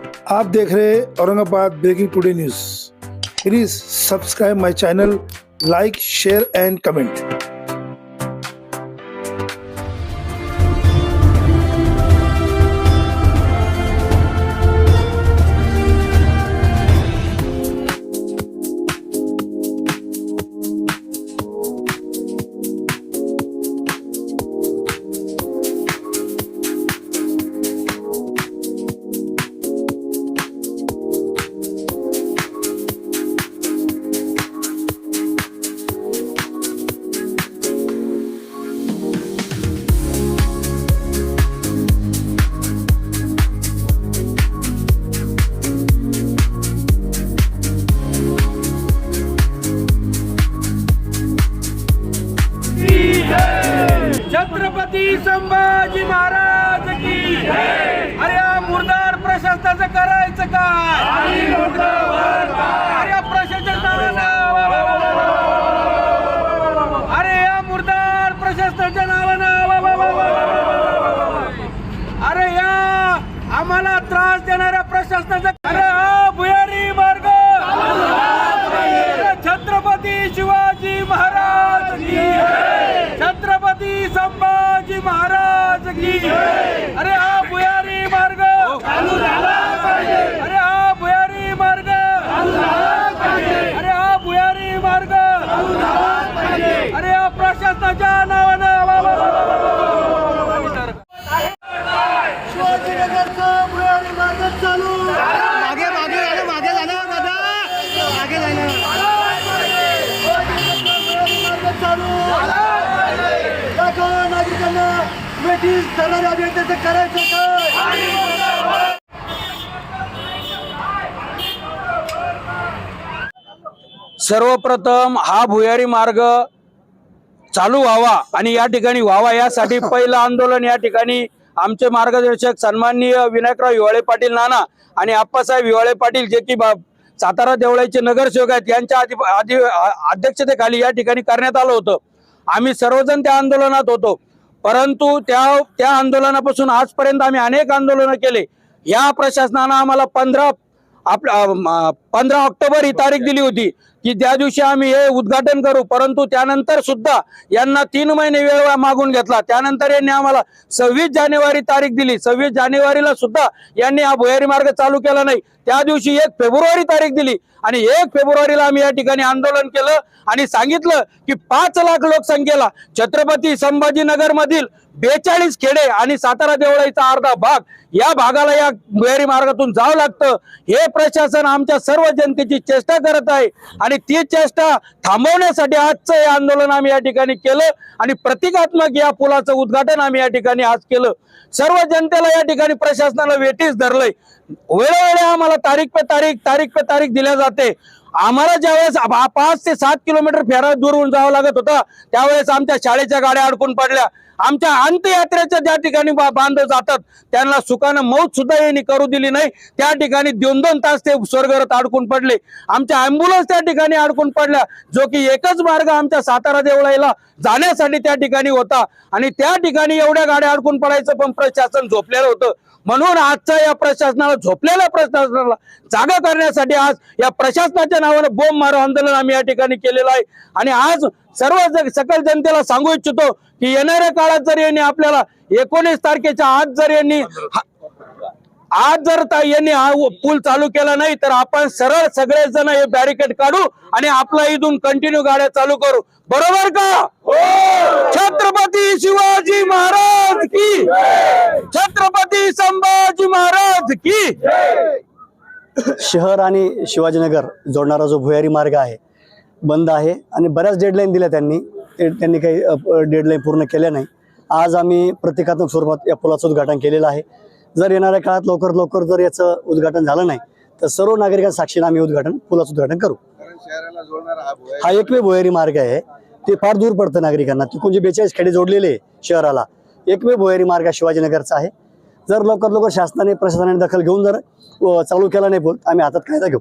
आप देख रहे हैं Aurangabad breaking today news. Please subscribe my channel, like, share and comment. Chhatrapati Sambhaji Maharaj की अरे या मुर्दार प्रशासनाचं करायचं काय? अरे या प्रशासनाचं अरे या मुर्दार प्रशासनाच्या नावानं अरे या आम्हाला त्रास देणाऱ्या प्रशासनाचं अरे हा भुयारी मार्ग छत्रपती शिवाजी महाराज की छत्रपती संभाजी महाराज की अरे हा भुयारी मार्ग चालू झाला पाहिजे। अरे हा भुयारी मार्ग चालू झाला पाहिजे। अरे हा भुयारी मार्ग चालू झाला पाहिजे। अरे या प्रशासनाच्या नावानं शिवाजीनगरचा भुयारी मार्ग चालू मागे झालं मागे झालं चालू नागरिकांना ब्रिटिश दलाल अभियंत्याचं करायचं काय? सर्वप्रथम हा भुयारी मार्ग चालू व्हावा आणि या ठिकाणी व्हावा यासाठी पहिलं आंदोलन या ठिकाणी आमचे मार्गदर्शक सन्माननीय विनायकराव हिवाळे पाटील नाना आणि आप्पासाहेब हिवाळे पाटील जे की सातारा देवळाचे नगरसेवक आहेत यांच्या अध्यक्षतेखाली या ठिकाणी करण्यात आलं होतं। आम्ही सर्वजण त्या आंदोलनात होतो, परंतु त्या आंदोलनापासून आजपर्यंत आम्ही अनेक आंदोलनं केले। या प्रशासनानं आम्हाला 15 ऑक्टोबर ही तारीख दिली होती की त्या दिवशी आम्ही हे उद्घाटन करू, परंतु त्यानंतर सुद्धा यांना 3 महिने वेळ मागून घेतला। त्यानंतर यांनी आम्हाला 26 जानेवारी तारीख दिली। 26 जानेवारीला सुद्धा यांनी हा भुयारी मार्ग चालू केला नाही। त्या दिवशी 1 फेब्रुवारी तारीख दिली आणि 1 फेब्रुवारीला आम्ही या ठिकाणी आंदोलन केलं आणि सांगितलं की 5 लाख लोकसंख्येला छत्रपती संभाजीनगर मधील 42 खेडे आणि सातारा देवळाईचा अर्धा भाग या भागाला या भुयारी मार्गातून जावं लागतं। हे प्रशासन आमच्या सर्व जनतेची चेष्टा करत आहे आणि ती चेष्टा थांबवण्यासाठी आजचं हे आंदोलन आम्ही या ठिकाणी केलं आणि प्रतिकात्मक या पुलाचं उद्घाटन आम्ही या ठिकाणी आज केलं। सर्व जनतेला या ठिकाणी प्रशासनाला वेठीस धरलंय। वेळोवेळी आम्हाला तारीख पे तारीख दिल्या जाते। आम्हाला ज्यावेळेस 5 ते 7 किलोमीटर फेरा दूरहून जावं लागत होता त्यावेळेस आमच्या शाळेच्या गाड्या अडकून पडल्या। आमच्या अंत्ययात्रेच्या ज्या ठिकाणी बांधव जातात त्यांना सुखानं मौत सुद्धा यांनी करू दिली नाही। त्या ठिकाणी 2-2 तास ते स्वर्गरथ अडकून पडले। आमच्या ॲम्ब्युलन्स त्या ठिकाणी अडकून पडल्या, जो की एकच मार्ग आमच्या सातारा देवळाईला जाण्यासाठी त्या ठिकाणी होता आणि त्या ठिकाणी एवढ्या गाड्या अडकून पडायचं पण प्रशासन झोपलेलं होतं। म्हणून आजच्या या प्रशासनाला, झोपलेल्या प्रशासनाला जागा करण्यासाठी आज या प्रशासनाच्या नावानं बोंब मारो आंदोलन आम्ही या ठिकाणी केलेलं आहे। आणि आज सकल जनतेला सांगू इच्छितो की येणाऱ्या काळात जर यांनी आपल्याला 19 तारखेच्या आज जर यांनी हा पूल चालू केला नाही तर आपण सरळ सगळेजण हे बॅरिकेड काढू आणि आपला इथून कंटिन्यू गाड्या चालू करू। बरोबर का? छत्रपती शिवाजी महाराज की, छत्रपती संभाजी महाराज की। शहर आणि शिवाजीनगर जोडणारा जो भुयारी मार्ग आहे बंद आहे आणि बऱ्याच डेडलाईन दिल्या त्यांनी काही डेडलाईन पूर्ण केल्या नाही। आज आम्ही प्रतिकात्मक स्वरूपात या पुलाचं उद्घाटन केलेलं आहे। जर येणाऱ्या काळात लवकर जर याचं उद्घाटन झालं नाही तर सर्व नागरिकांच्या साक्षीने आम्ही पुलाचं उद्घाटन करू। हा एकमेव भुयारी मार्ग आहे, ते फार दूर पडतं नागरिकांना। तिकडून जे 42 खेडे जोडलेले शहराला एकमेव भुयारी मार्ग शिवाजीनगरचा आहे। जर लवकर शासनाने प्रशासनाने दखल घेऊन जर चालू केला नाही पूल, आम्ही हातात कायदा घेऊ।